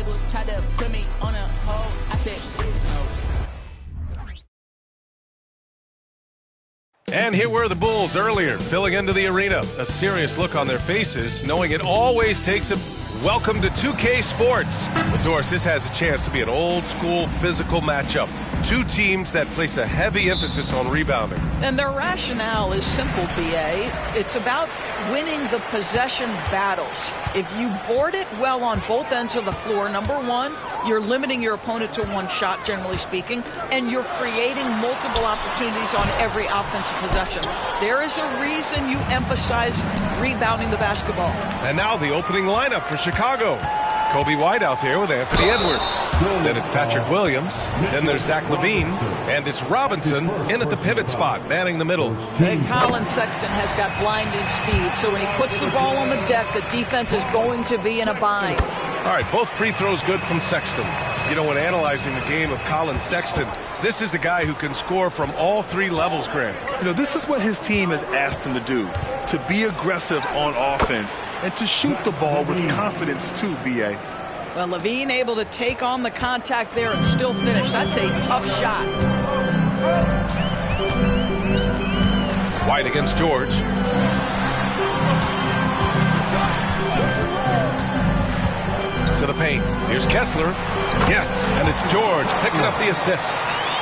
labels tried to put me on a hold. I said, no. And here were the Bulls earlier, filling into the arena. A serious look on their faces, knowing it always takes a welcome to 2K Sports. But Doris, this has a chance to be an old-school physical matchup. Two teams that place a heavy emphasis on rebounding. And their rationale is simple, B.A. It's about winning the possession battles. If you board it well on both ends of the floor, number one, you're limiting your opponent to one shot, generally speaking, and you're creating multiple opportunities on every offensive possession. There is a reason you emphasize rebounding the basketball. And now the opening lineup for Chicago. Kobe White out there with Anthony Edwards. Then it's Patrick Williams. Then there's Zach LaVine. And it's Robinson in at the pivot spot, manning the middle. And Colin Sexton has got blinding speed, so when he puts the ball on the deck, the defense is going to be in a bind. All right, both free throws good from Sexton. You know, when analyzing the game of Colin Sexton, this is a guy who can score from all three levels, Grant. You know, this is what his team has asked him to do, to be aggressive on offense and to shoot the ball with confidence too, B.A. Well, LaVine able to take on the contact there and still finish. That's a tough shot. White against George. To the paint. Here's Kessler. Yes, and it's George picking up the assist.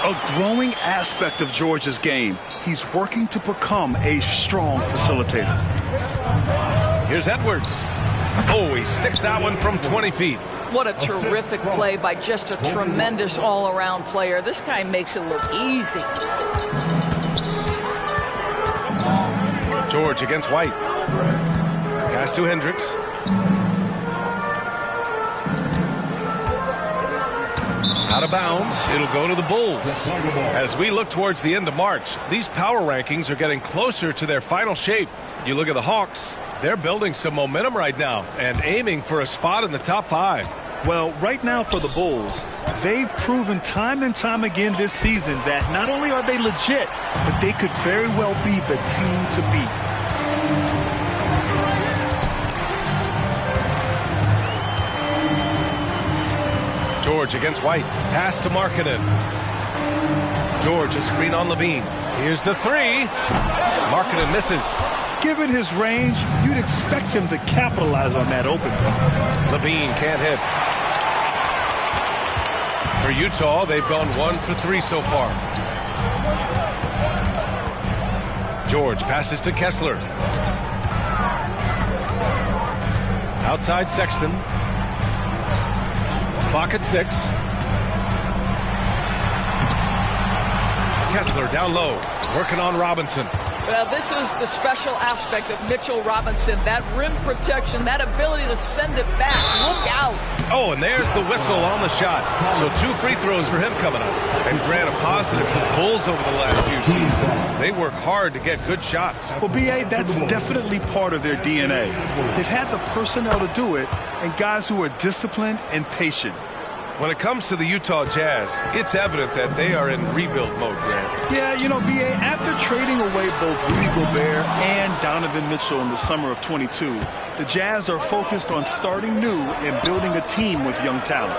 A growing aspect of George's game. He's working to become a strong facilitator. Here's Edwards. Oh, he sticks that one from 20 feet. What a terrific play by just a tremendous all-around player. This guy makes it look easy. George against White. Pass to Hendricks. Out of bounds, it'll go to the Bulls. As we look towards the end of March, these power rankings are getting closer to their final shape. You look at the Hawks, they're building some momentum right now and aiming for a spot in the top 5. Well, right now for the Bulls, they've proven time and time again this season that not only are they legit, but they could very well be the team to beat. George against White. Pass to Markkanen. George, a screen on LaVine. Here's the three. Markkanen misses. Given his range, you'd expect him to capitalize on that open. LaVine can't hit. For Utah, they've gone 1 for 3 so far. George passes to Kessler. Outside Sexton. Clock at 6. Kessler down low, working on Robinson. Well, this is the special aspect of Mitchell Robinson. That rim protection, that ability to send it back. Look out. Oh, and there's the whistle on the shot. So 2 free throws for him coming up. And Grant, a positive for the Bulls over the last few seasons. They work hard to get good shots. Well, B.A., that's definitely part of their DNA. They've had the personnel to do it and guys who are disciplined and patient. When it comes to the Utah Jazz, it's evident that they are in rebuild mode, Grant. Yeah, you know, B.A., after trading away both Rudy Gobert and Donovan Mitchell in the summer of 22, the Jazz are focused on starting new and building a team with young talent.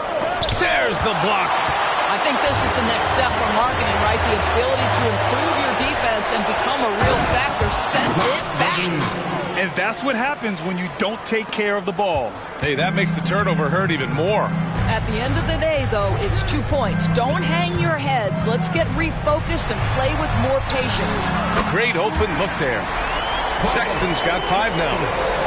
There's the block. I think this is the next step for Markkanen, right? The ability to improve your defense and become a real factor. Send it back. And that's what happens when you don't take care of the ball. Hey, that makes the turnover hurt even more. At the end of the day, though, it's 2 points. Don't hang your heads. Let's get refocused and play with more patience. Great open look there. Sexton's got 5 now.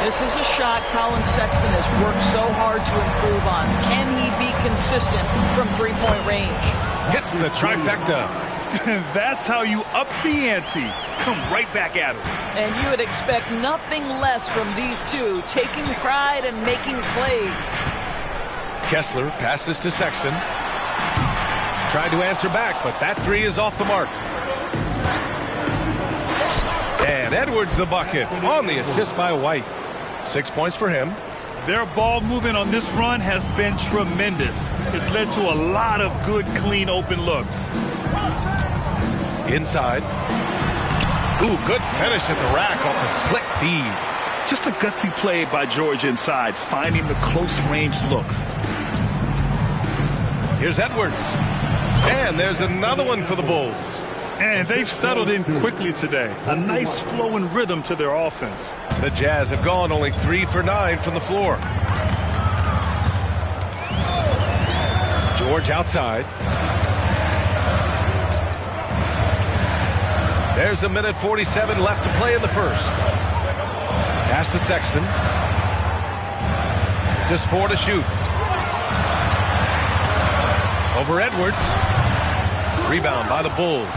This is a shot Colin Sexton has worked so hard to improve on. Can he be consistent from three-point range? Hits the trifecta. That's how you up the ante. Come right back at him. And you would expect nothing less from these two, taking pride and making plays. Kessler passes to Sexton. Tried to answer back, but that 3 is off the mark. And Edwards the bucket on the assist by White. 6 points for him. Their ball movement on this run has been tremendous. It's led to a lot of good, clean, open looks. Inside. Ooh, good finish at the rack off a slick feed. Just a gutsy play by George inside, finding the close range look. Here's Edwards. And there's another one for the Bulls. And they've settled in quickly today. A nice flowing rhythm to their offense. The Jazz have gone only 3 for 9 from the floor. George outside. There's a minute 47 left to play in the first. Pass to Sexton. Just 4 to shoot. Over Edwards. Rebound by the Bulls.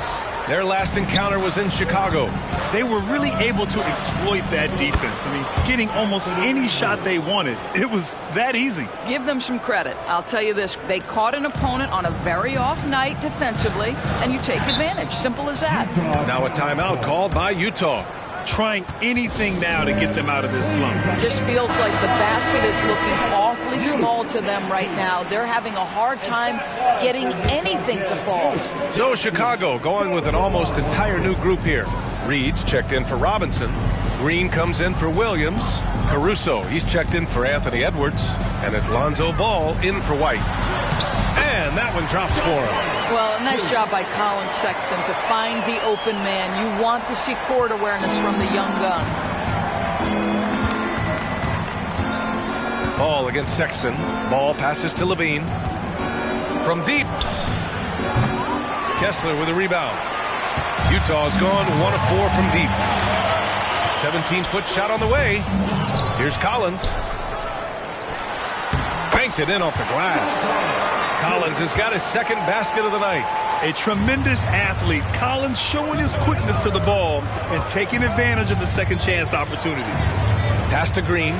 Their last encounter was in Chicago. They were really able to exploit that defense. I mean, getting almost any shot they wanted. It was that easy. Give them some credit. I'll tell you this. They caught an opponent on a very off night defensively, and you take advantage. Simple as that. Now a timeout called by Utah. Trying anything now to get them out of this slump. Just feels like the basket is looking awfully small to them right now. They're having a hard time getting anything to fall. So Chicago going with an almost entire new group here. Reed's checked in for Robinson. Green comes in for Williams. Caruso, he's checked in for Anthony Edwards. And it's Lonzo Ball in for White. And that one drops for him. Well, a nice job by Colin Sexton to find the open man. You want to see court awareness from the young gun. Ball against Sexton. Ball passes to Levine. From deep. Kessler with a rebound. Utah's gone 1 of 4 from deep. 17-foot shot on the way. Here's Collins. Banked it in off the glass. Collins has got his second basket of the night. A tremendous athlete. Collins showing his quickness to the ball and taking advantage of the second chance opportunity. Pass to Green.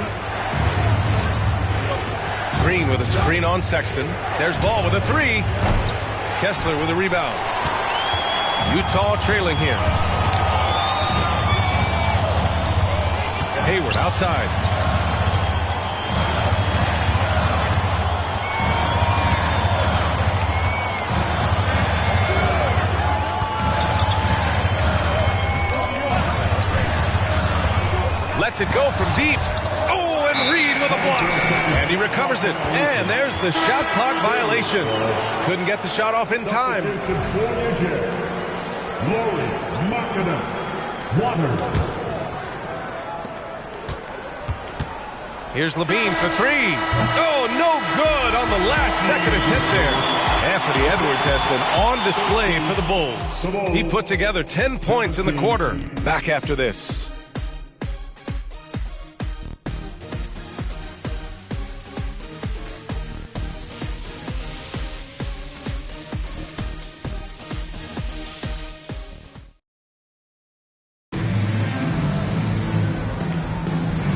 Green with a screen on Sexton. There's Ball with a 3. Kessler with a rebound. Utah trailing here. Hayward outside. Lets it go from deep. Oh, and Reed with a block. And he recovers it. And there's the shot clock violation. Couldn't get the shot off in time. Here's Levine for 3. Oh, no good on the last second attempt there. Anthony Edwards has been on display for the Bulls. He put together 10 points in the quarter. Back after this.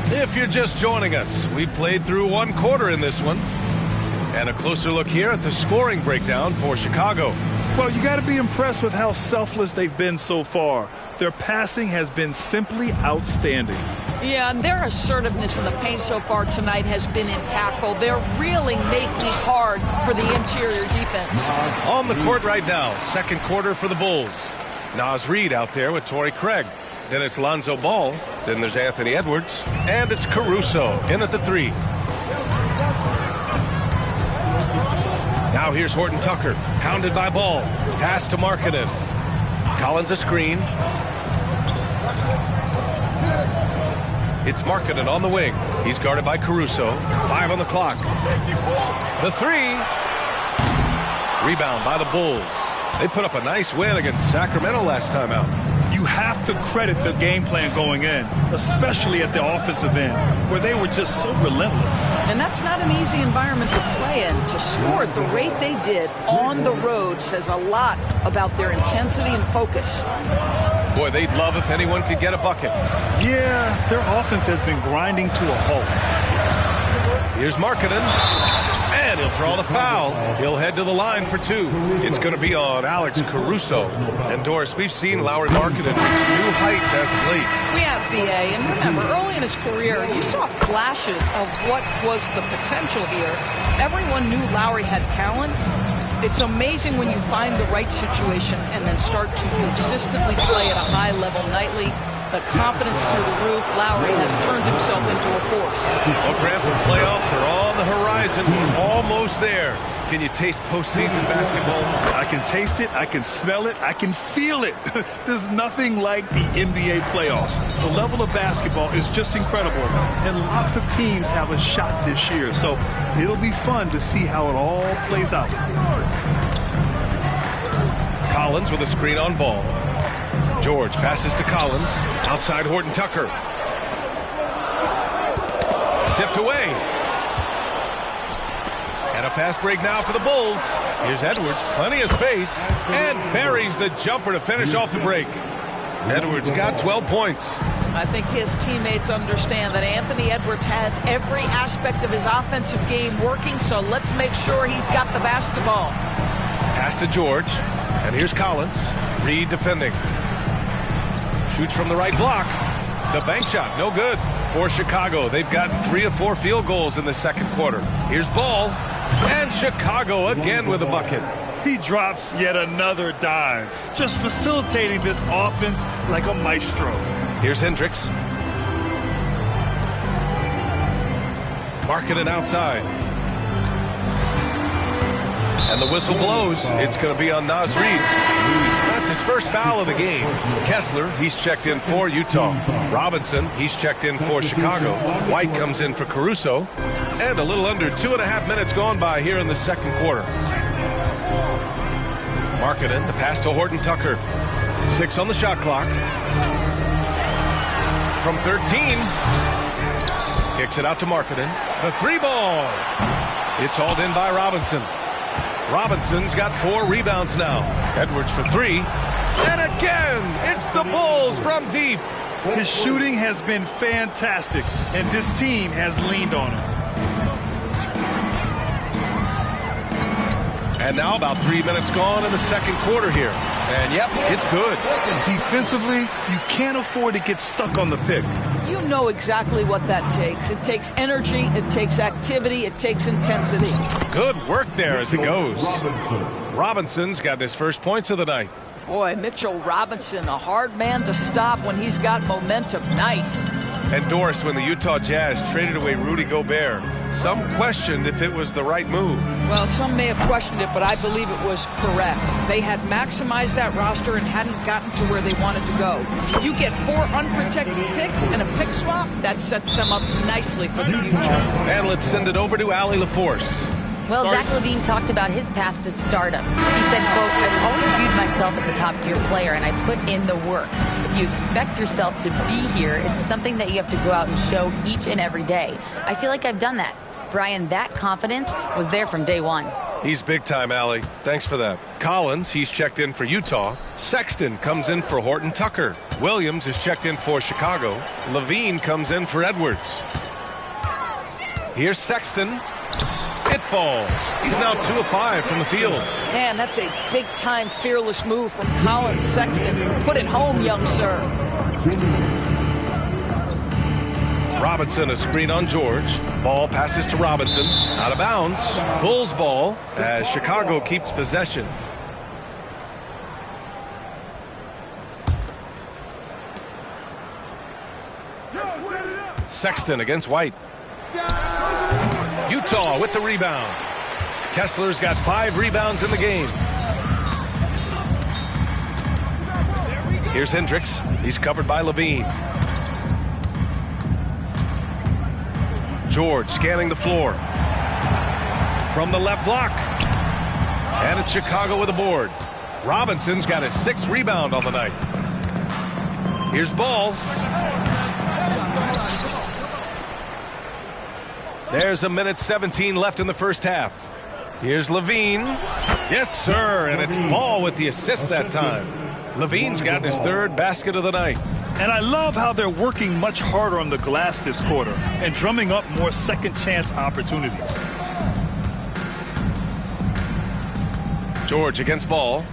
If you're just joining us, we played through 1 quarter in this one. And a closer look here at the scoring breakdown for Chicago. Well, you got to be impressed with how selfless they've been so far. Their passing has been simply outstanding. Yeah, and their assertiveness in the paint so far tonight has been impactful. They're really making it hard for the interior defense. On the court right now, second quarter for the Bulls. Naz Reid out there with Torrey Craig. Then it's Lonzo Ball. Then there's Anthony Edwards. And it's Caruso in at the 3. Now here's Horton Tucker, hounded by Ball. Pass to Markkanen. Collins a screen. It's Markkanen on the wing. He's guarded by Caruso. 5 on the clock. The 3. Rebound by the Bulls. They put up a nice win against Sacramento last time out. You have to credit the game plan going in, especially at the offensive end, where they were just so relentless. And that's not an easy environment to play in. To score at the rate they did on the road says a lot about their intensity and focus. Boy, they'd love if anyone could get a bucket. Yeah, their offense has been grinding to a halt. Here's Markkanen. And he'll draw the foul. He'll head to the line for 2. It's going to be on Alex Caruso. And Doris, we've seen Lauri Markkanen reach new heights as of late. We have BA, and remember, early in his career, you saw flashes of what was the potential here. Everyone knew Lauri had talent. It's amazing when you find the right situation and then start to consistently play at a high level nightly. The confidence through the roof. Lowry has turned himself into a force. Well, Grant, the playoffs are on the horizon. We're almost there. Can you taste postseason basketball? I can taste it, I can smell it, I can feel it. There's nothing like the NBA playoffs. The level of basketball is just incredible, and lots of teams have a shot this year, so it'll be fun to see how it all plays out. Collins with a screen on Ball. George passes to Collins. Outside Horton Tucker. Tipped away. And a fast break now for the Bulls. Here's Edwards, plenty of space, and buries the jumper to finish off the break. Edwards got 12 points. I think his teammates understand that Anthony Edwards has every aspect of his offensive game working, so let's make sure he's got the basketball. Pass to George, and here's Collins. Reed defending. Shoots from the right block. The bank shot, no good. For Chicago, they've gotten 3 of 4 field goals in the second quarter. Here's Ball, and Chicago again with a bucket. He drops yet another dime, just facilitating this offense like a maestro. Here's Hendricks. Markkanen outside. And the whistle blows. It's going to be on Naz Reid. That's his first foul of the game. Kessler, he's checked in for Utah. Robinson, he's checked in for Chicago. White comes in for Caruso. And a little under 2.5 minutes gone by here in the second quarter. Markkanen, the pass to Horton Tucker. 6 on the shot clock. From 13. Kicks it out to Markkanen. The 3 ball. It's hauled in by Robinson. Robinson's got 4 rebounds now. Edwards for 3. And again, it's the Bulls from deep. His shooting has been fantastic, and this team has leaned on him. And now about 3 minutes gone in the second quarter here. And yep, it's good. Defensively, you can't afford to get stuck on the pick. You know exactly what that takes. It takes energy, it takes activity, it takes intensity. Good work there as it goes. Robinson's got his first points of the night. Boy, Mitchell Robinson, a hard man to stop when he's got momentum. Nice. And Doris, when the Utah Jazz traded away Rudy Gobert, some questioned if it was the right move. Well, some may have questioned it, but I believe it was correct. They had maximized that roster and hadn't gotten to where they wanted to go. You get 4 unprotected picks and a pick swap, that sets them up nicely for the future. And let's send it over to Allie LaForce. Well, Zach LaVine talked about his path to stardom. He said, quote, "I've always viewed myself as a top-tier player, and I put in the work. If you expect yourself to be here, it's something that you have to go out and show each and every day. I feel like I've done that." Brian, that confidence was there from day one. He's big time, Allie. Thanks for that. Collins, he's checked in for Utah. Sexton comes in for Horton Tucker. Williams is checked in for Chicago. LaVine comes in for Edwards. Here's Sexton. It falls. He's now 2 of 5 from the field. Man, that's a big-time fearless move from Collins Sexton. Put it home, young sir. Robinson, a screen on George. Ball passes to Robinson. Out of bounds. Bulls ball as Chicago keeps possession. Sexton against White. Utah with the rebound. Kessler's got 5 rebounds in the game. Here's Hendricks. He's covered by LaVine. George scanning the floor. From the left block. And it's Chicago with a board. Robinson's got his 6th rebound on the night. Here's Ball. There's a minute 17 left in the first half. Here's LaVine. Yes, sir, and it's Ball with the assist that time. LaVine's got his 3rd basket of the night. And I love how they're working much harder on the glass this quarter and drumming up more second chance opportunities. George against Ball.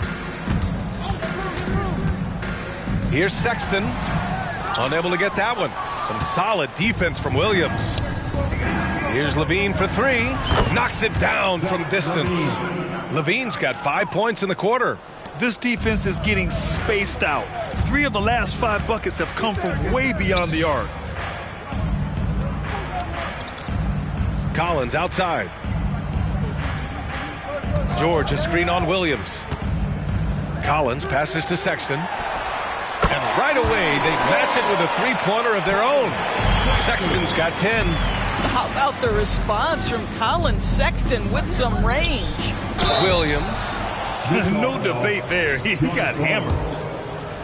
Here's Sexton. Unable to get that one. Some solid defense from Williams. Here's LaVine for 3. Knocks it down from distance. LaVine's got 5 points in the quarter. This defense is getting spaced out. 3 of the last 5 buckets have come from way beyond the arc. Collins outside. George, a screen on Williams. Collins passes to Sexton. And right away, they match it with a three-pointer of their own. Sexton's got 10. How about the response from Collins? Sexton with some range. Williams. No debate there. He got hammered.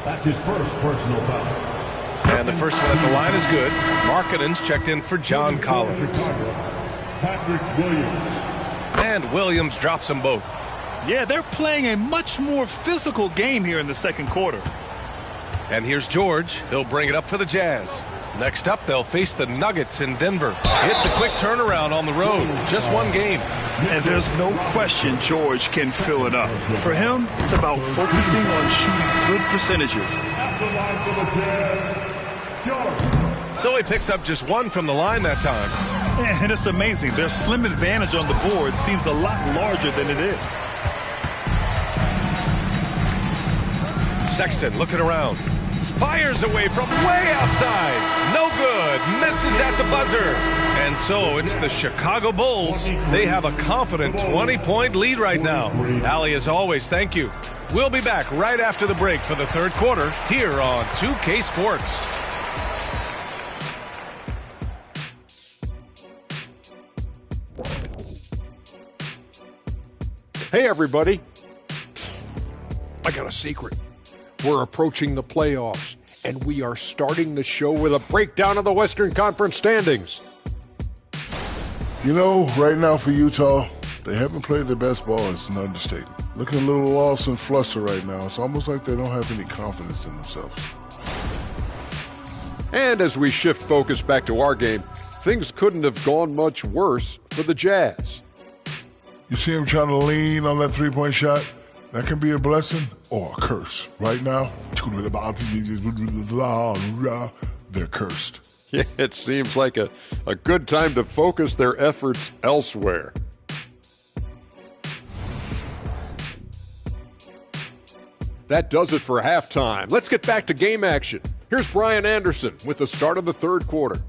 That's his first personal foul. And the first one at the line is good. Markkanen's checked in for John Collins. Patrick Williams. And Williams drops them both. Yeah, they're playing a much more physical game here in the second quarter. And here's George. He'll bring it up for the Jazz. Next up, they'll face the Nuggets in Denver. It's a quick turnaround on the road. Just one game. And there's no question George can fill it up. For him, it's about focusing on shooting good percentages. So he picks up just one from the line that time. And it's amazing. Their slim advantage on the board seems a lot larger than it is. Sexton looking around. Fires away from way outside. No good. Misses at the buzzer. And so it's the Chicago Bulls. They have a confident 20-point lead right now. Allie, as always, thank you. We'll be back right after the break for the third quarter here on 2K Sports. Hey, everybody. I got a secret. We're approaching the playoffs, and we are starting the show with a breakdown of the Western Conference standings. You know, right now for Utah, they haven't played their best ball. It's an understatement. Looking a little lost and flustered right now. It's almost like they don't have any confidence in themselves. And as we shift focus back to our game, things couldn't have gone much worse for the Jazz. You see them trying to lean on that three-point shot? That can be a blessing or a curse. Right now, they're cursed. Yeah, it seems like a good time to focus their efforts elsewhere. That does it for halftime. Let's get back to game action. Here's Brian Anderson with the start of the third quarter.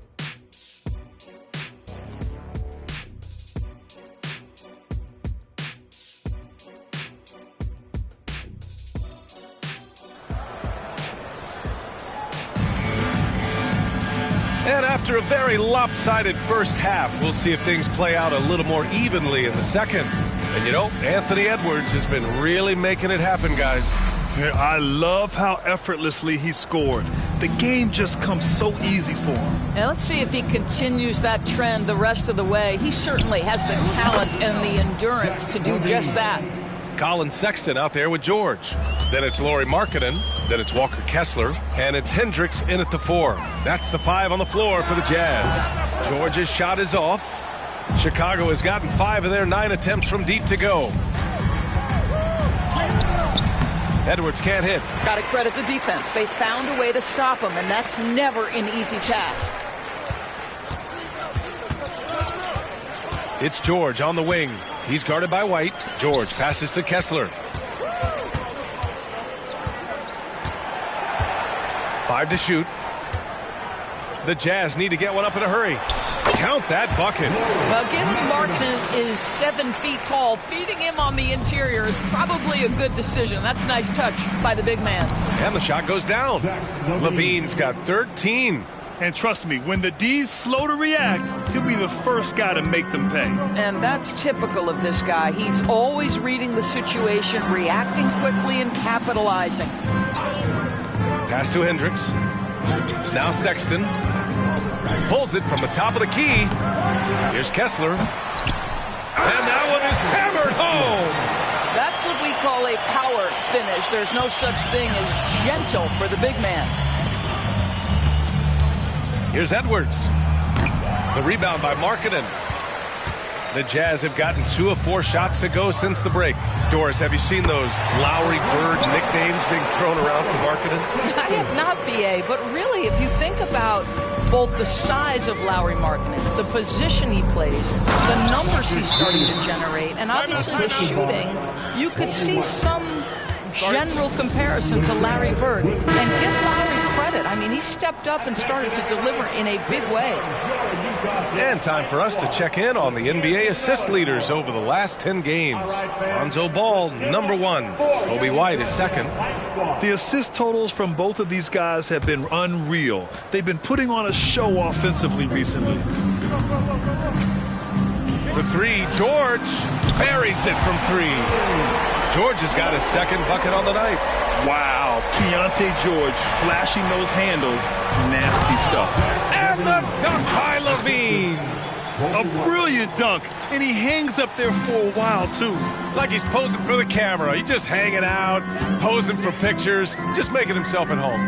And after a very lopsided first half, we'll see if things play out a little more evenly in the second. And you know, Anthony Edwards has been really making it happen, guys. Yeah, I love how effortlessly he scored. The game just comes so easy for him. Now let's see if he continues that trend the rest of the way. He certainly has the talent and the endurance to do just that. Colin Sexton out there with George. Then it's Lauri Markkanen. Then it's Walker Kessler. And it's Hendricks in at the 4. That's the 5 on the floor for the Jazz. George's shot is off. Chicago has gotten 5 of their 9 attempts from deep to go. Edwards can't hit. Got to credit the defense. They found a way to stop him, and that's never an easy task. It's George on the wing. He's guarded by White. George passes to Kessler. 5 to shoot. The Jazz need to get one up in a hurry. Count that bucket. Well, given Markkanen is 7 feet tall, feeding him on the interior is probably a good decision. That's a nice touch by the big man. And the shot goes down. Levine's got 13. And trust me, when the D's slow to react, he'll be the first guy to make them pay. And that's typical of this guy. He's always reading the situation, reacting quickly, and capitalizing. Pass to Hendricks. Now Sexton. Pulls it from the top of the key. Here's Kessler. And that one is hammered home. That's what we call a power finish. There's no such thing as gentle for the big man. Here's Edwards. The rebound by Markkanen. The Jazz have gotten 2 of 4 shots to go since the break. Doris, have you seen those Lowry Bird nicknames being thrown around for Markkanen? I have not, B.A., but really, if you think about both the size of Lauri Markkanen, the position he plays, the numbers he's starting to generate, and obviously the shooting, you could see some general comparison to Larry Bird. And give Larry credit. I mean, he stepped up and started to deliver in a big way. And time for us to check in on the NBA assist leaders over the last 10 games. Lonzo Ball, number 1. Kobe White is second. The assist totals from both of these guys have been unreal. They've been putting on a show offensively recently. For 3, George buries it from 3. George has got his second bucket on the night. Wow, Keontae George flashing those handles. Nasty stuff. And the dunk by Levine. A brilliant dunk, and he hangs up there for a while, too. Like he's posing for the camera. He's just hanging out, posing for pictures, just making himself at home.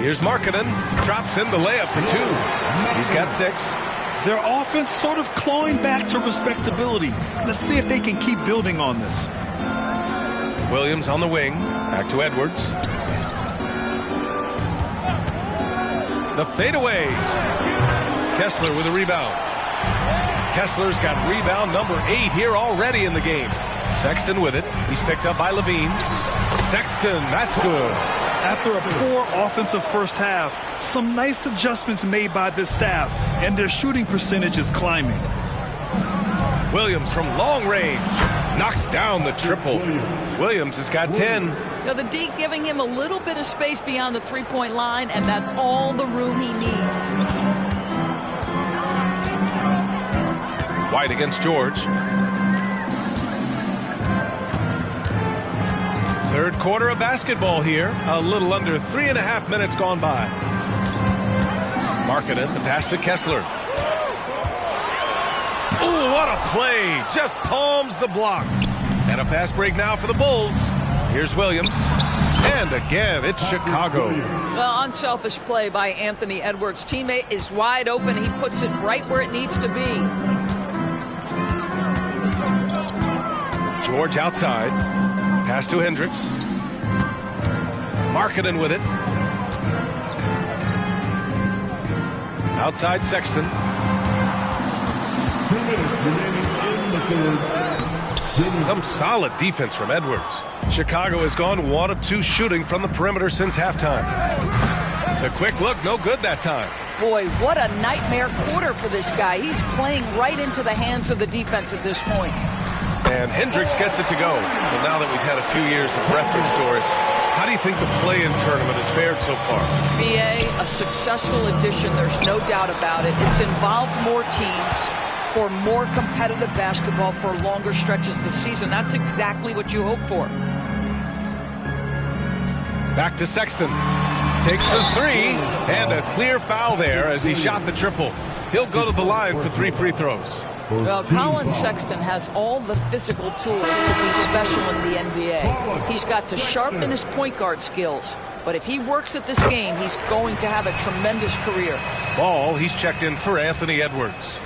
Here's Markkanen. Drops in the layup for 2. He's got 6. Their offense sort of clawing back to respectability. Let's see if they can keep building on this. Williams on the wing. Back to Edwards. The fadeaway. Kessler with a rebound. Kessler's got rebound number 8 here already in the game. Sexton with it. He's picked up by Levine. Sexton, that's good. After a poor offensive first half, some nice adjustments made by this staff, and their shooting percentage is climbing. Williams from long range knocks down the triple. Williams has got 10. Now the D giving him a little bit of space beyond the three-point line, and that's all the room he needs. White against George. Third quarter of basketball here. A little under 3.5 minutes gone by. Markkanen, the pass to Kessler. Ooh, what a play. Just palms the block. And a fast break now for the Bulls. Here's Williams. And again, it's Chicago. Well, unselfish play by Anthony Edwards. Teammate is wide open. He puts it right where it needs to be. George outside. Pass to Hendricks. Markkanen with it. Outside Sexton. 2 minutes remaining in the third. Some solid defense from Edwards. Chicago has gone 1 of 2 shooting from the perimeter since halftime. The quick look, no good that time. Boy, what a nightmare quarter for this guy. He's playing right into the hands of the defense at this point. And Hendricks gets it to go. Well, now that we've had a few years of reference, Doris, how do you think the play-in tournament has fared so far? BA, a successful addition, there's no doubt about it. It's involved more teams for more competitive basketball for longer stretches of the season. That's exactly what you hope for. Back to Sexton. Takes the 3, and a clear foul there as he shot the triple. He'll go to the line for 3 free throws. Well, Colin Sexton has all the physical tools to be special in the NBA. He's got to sharpen his point guard skills. But if he works at this game, he's going to have a tremendous career. Ball, he's checked in for Anthony Edwards.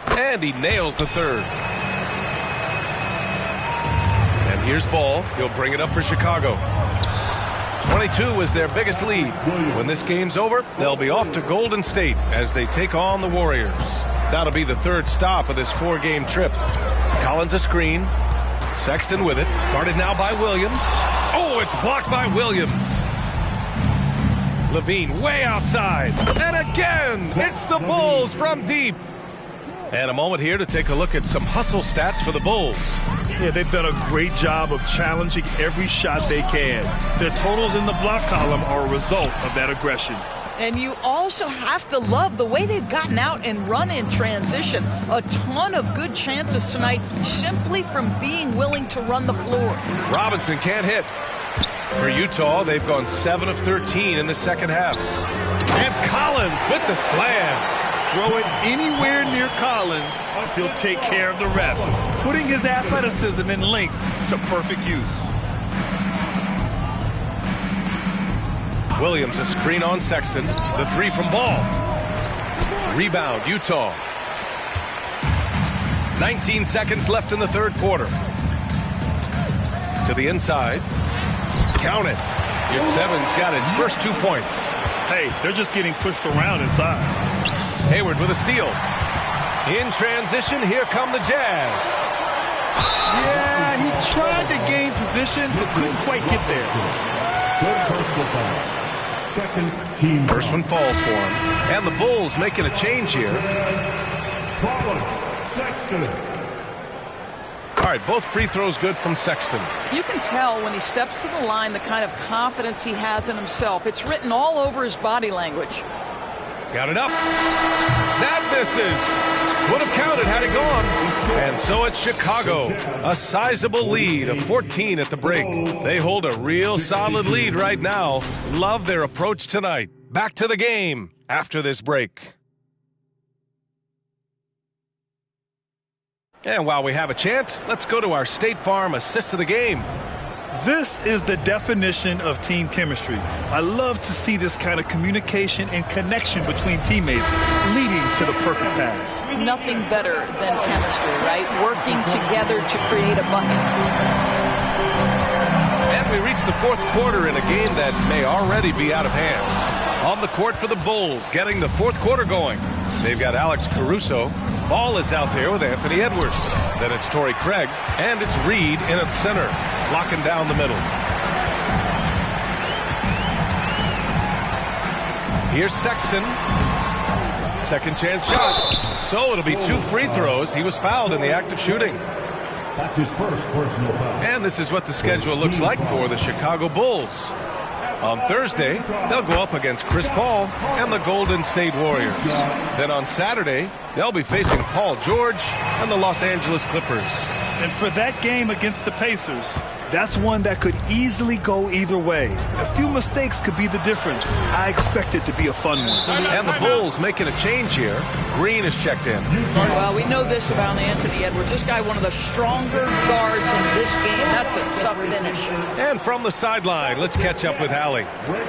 And he nails the 3rd. And here's Ball. He'll bring it up for Chicago. 22 is their biggest lead. When this game's over, they'll be off to Golden State as they take on the Warriors. That'll be the 3rd stop of this 4-game trip. Collins a screen. Sexton with it. Guarded now by Williams. Oh, it's blocked by Williams. Levine way outside. And again, it's the Bulls from deep. And a moment here to take a look at some hustle stats for the Bulls. Yeah, they've done a great job of challenging every shot they can. Their totals in the block column are a result of that aggression. And you also have to love the way they've gotten out and run in transition. A ton of good chances tonight simply from being willing to run the floor. Robinson can't hit. For Utah, they've gone 7 of 13 in the second half. And Collins with the slam. Throw it anywhere near Collins, he'll take care of the rest, putting his athleticism and length to perfect use. Williams a screen on Sexton. The 3 from Ball. Rebound, Utah. 19 seconds left in the 3rd quarter. To the inside. Count it. Yurtsevens got his first 2 points. Hey, they're just getting pushed around inside. Hayward with a steal. In transition, here come the Jazz. tried to gain position, but couldn't quite get there. Third personal foul. Second team First foul. one falls for him. And the Bulls making a change here. Colin Sexton. All right, both free throws good from Sexton. You can tell when he steps to the line the kind of confidence he has in himself. It's written all over his body language. Got it up. That misses. Would have counted had it gone. And so it's Chicago. A sizable lead of 14 at the break. They hold a real solid lead right now. Love their approach tonight. Back to the game after this break. And while we have a chance, let's go to our State Farm assist of the game. This is the definition of team chemistry. I love to see this kind of communication and connection between teammates leading to the perfect pass. Nothing better than chemistry, right? Working together to create a bucket. And we reach the fourth quarter in a game that may already be out of hand. On the court for the Bulls, getting the fourth quarter going. They've got Alex Caruso. Ball is out there with Anthony Edwards. Then it's Torrey Craig, and it's Reed in at center, locking down the middle. Here's Sexton. Second chance shot. So it'll be 2 free throws. He was fouled in the act of shooting. That's his first personal foul. And this is what the schedule looks like for the Chicago Bulls. On Thursday, they'll go up against Chris Paul and the Golden State Warriors. Then on Saturday, they'll be facing Paul George and the Los Angeles Clippers. And for that game against the Pacers, that's one that could easily go either way. A few mistakes could be the difference. I expect it to be a fun one. And the Bulls making a change here. Green is checked in. Well, we know this about Anthony Edwards. This guy, one of the stronger guards in this game. That's a tough finish. And from the sideline, let's catch up with Allie.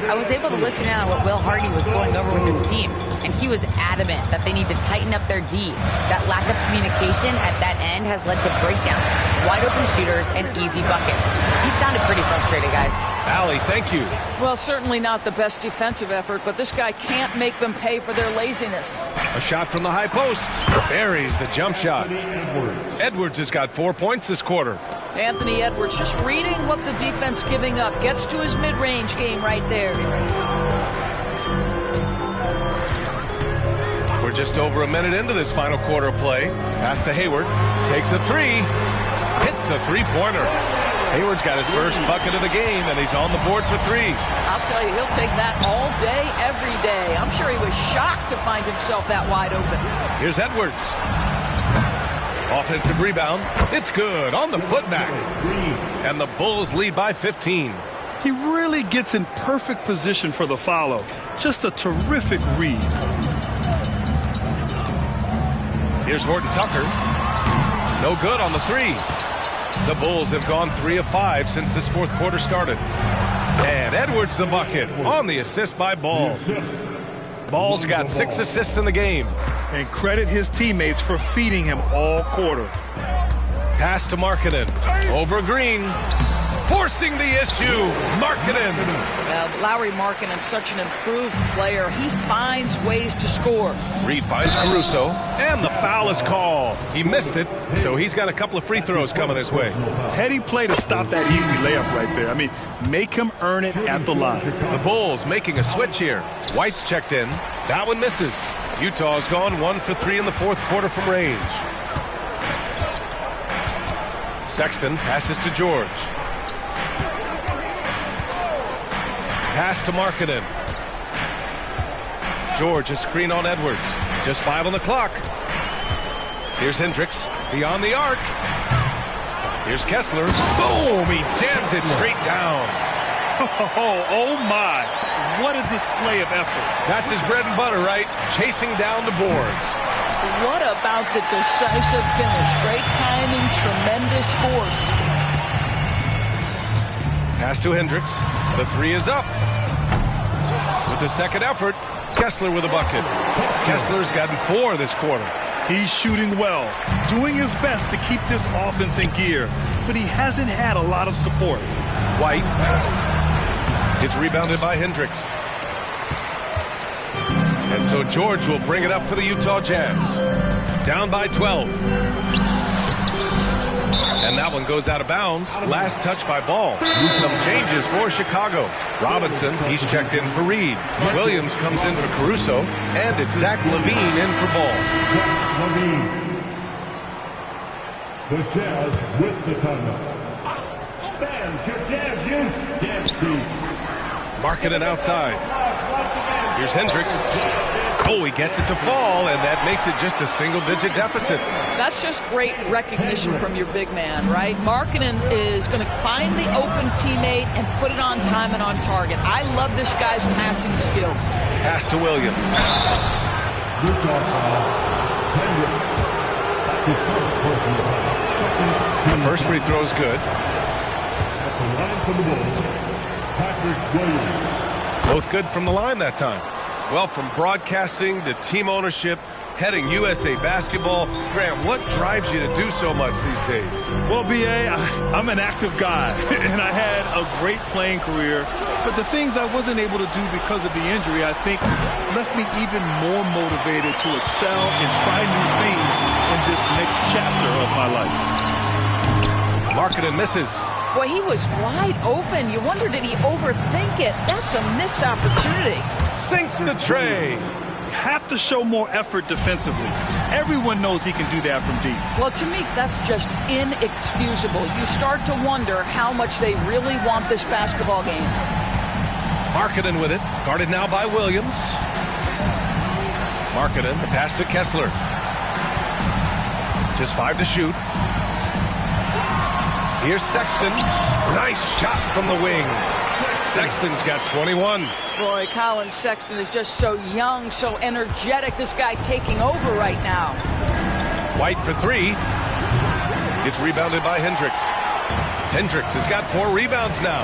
I was able to listen in on what Will Hardy was going over with his team, and he was adamant that they need to tighten up their D. That lack of communication at that end has led to breakdowns, wide open shooters, and easy buckets. He sounded pretty frustrated, guys. Allie, thank you. Well, certainly not the best defensive effort, but this guy can't make them pay for their laziness. A shot from the high post. Buries the jump shot. Edwards has got 4 points this quarter. Anthony Edwards just reading what the defense giving up. Gets to his mid-range game right there. We're just over a minute into this final quarter of play. Pass to Hayward. Takes a three. Hits a three-pointer. Hayward's got his first bucket of the game, and he's on the board for 3. I'll tell you, he'll take that all day, every day. I'm sure he was shocked to find himself that wide open. Here's Edwards. Offensive rebound. It's good on the putback. And the Bulls lead by 15. He really gets in perfect position for the follow. Just a terrific read. Here's Horton Tucker. No good on the 3. The Bulls have gone 3 of 5 since this fourth quarter started. And Edwards the bucket on the assist by Ball. Ball's got 6 assists in the game. And credit his teammates for feeding him all quarter. Pass to Markkanen. Over Green. Forcing the issue. Markkanen. Lauri Markkanen, such an improved player. He finds ways to score. Reed finds Caruso. And the foul is called. He missed it, so he's got a couple of free throws coming his way. Heady play to stop that easy layup right there. I mean, make him earn it at the line. The Bulls making a switch here. White's checked in. That one misses. Utah's gone 1 for 3 in the fourth quarter from range. Sexton passes to George. Pass to Markkanen. George, a screen on Edwards. Just 5 on the clock. Here's Hendricks beyond the arc. Here's Kessler. Boom! He jams it straight down. Oh my. What a display of effort. That's his bread and butter, right? Chasing down the boards. What about the decisive finish? Great timing, tremendous force. Pass to Hendricks. The 3 is up. With the second effort, Kessler with a bucket. Kessler's gotten 4 this quarter. He's shooting well, doing his best to keep this offense in gear, but he hasn't had a lot of support. White gets rebounded by Hendricks. And so George will bring it up for the Utah Jazz. Down by 12. And that one goes out of bounds. Last touch by Ball. Some changes for Chicago. Robinson, he's checked in for Reed. Williams comes in for Caruso. And it's Zach LaVine in for Ball. The Jazz with the timeout. Fans, your Jazz youth, dance team. Marking it outside. Here's Hendricks. Oh, he gets it to fall, and that makes it just a single-digit deficit. That's just great recognition from your big man, right? Markkanen is going to find the open teammate and put it on time and on target. I love this guy's passing skills. Pass to Williams. The first free throw is good. Both good from the line that time. Well, from broadcasting to team ownership, heading USA Basketball, Graham, what drives you to do so much these days? Well, B.A., I'm an active guy, and I had a great playing career. But the things I wasn't able to do because of the injury, I think, left me even more motivated to excel and try new things in this next chapter of my life. Markkanen misses. Boy, he was wide open. You wonder, did he overthink it? That's a missed opportunity. Sinks the tray. Have to show more effort defensively. Everyone knows he can do that from deep. Well, to me, that's just inexcusable. You start to wonder how much they really want this basketball game. Markkanen with it. Guarded now by Williams. Markkanen, the pass to Kessler. Just 5 to shoot. Here's Sexton. Nice shot from the wing. Sexton's got 21. Boy, Colin Sexton is just so young, so energetic. This guy taking over right now. White for 3. Gets rebounded by Hendricks. Hendricks has got 4 rebounds now.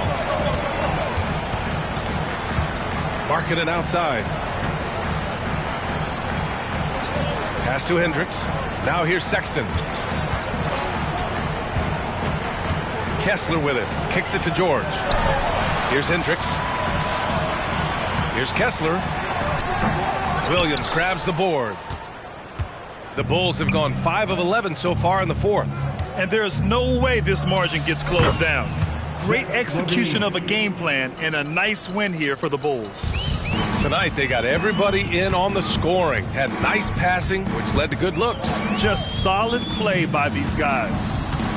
Markkanen outside. Pass to Hendricks. Now here's Sexton. Kessler with it. Kicks it to George. Here's Hendricks. Here's Kessler. Williams grabs the board. The Bulls have gone 5 of 11 so far in the fourth. And there's no way this margin gets closed down. Great execution of a game plan and a nice win here for the Bulls. Tonight they got everybody in on the scoring. Had nice passing, which led to good looks. Just solid play by these guys.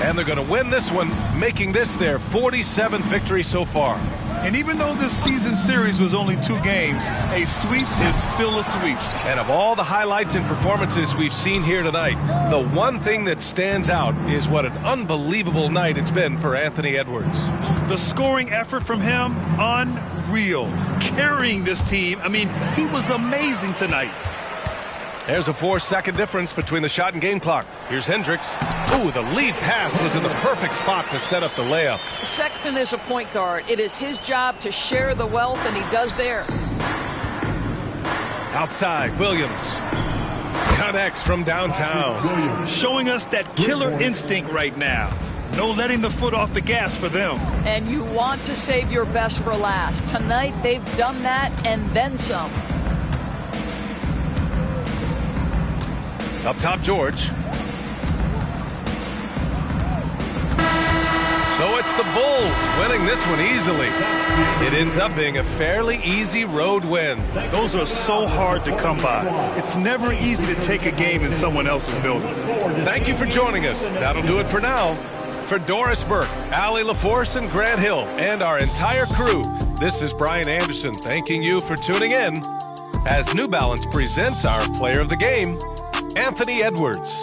And they're going to win this one, making this their 47th victory so far. And even though this season series was only 2 games, a sweep is still a sweep. And of all the highlights and performances we've seen here tonight, the one thing that stands out is what an unbelievable night it's been for Anthony Edwards. The scoring effort from him, unreal. Carrying this team, I mean, he was amazing tonight. There's a 4-second difference between the shot and game clock. Here's Hendricks. Ooh, the lead pass was in the perfect spot to set up the layup. Sexton is a point guard. It is his job to share the wealth, and he does there. Outside, Williams. Connects from downtown. Showing us that killer instinct right now. No letting the foot off the gas for them. And you want to save your best for last. Tonight, they've done that and then some. Up top, George. So it's the Bulls winning this one easily. It ends up being a fairly easy road win. Those are so hard to come by. It's never easy to take a game in someone else's building. Thank you for joining us. That'll do it for now. For Doris Burke, Allie LaForce, and Grant Hill, and our entire crew, this is Brian Anderson thanking you for tuning in as New Balance presents our player of the game, Anthony Edwards.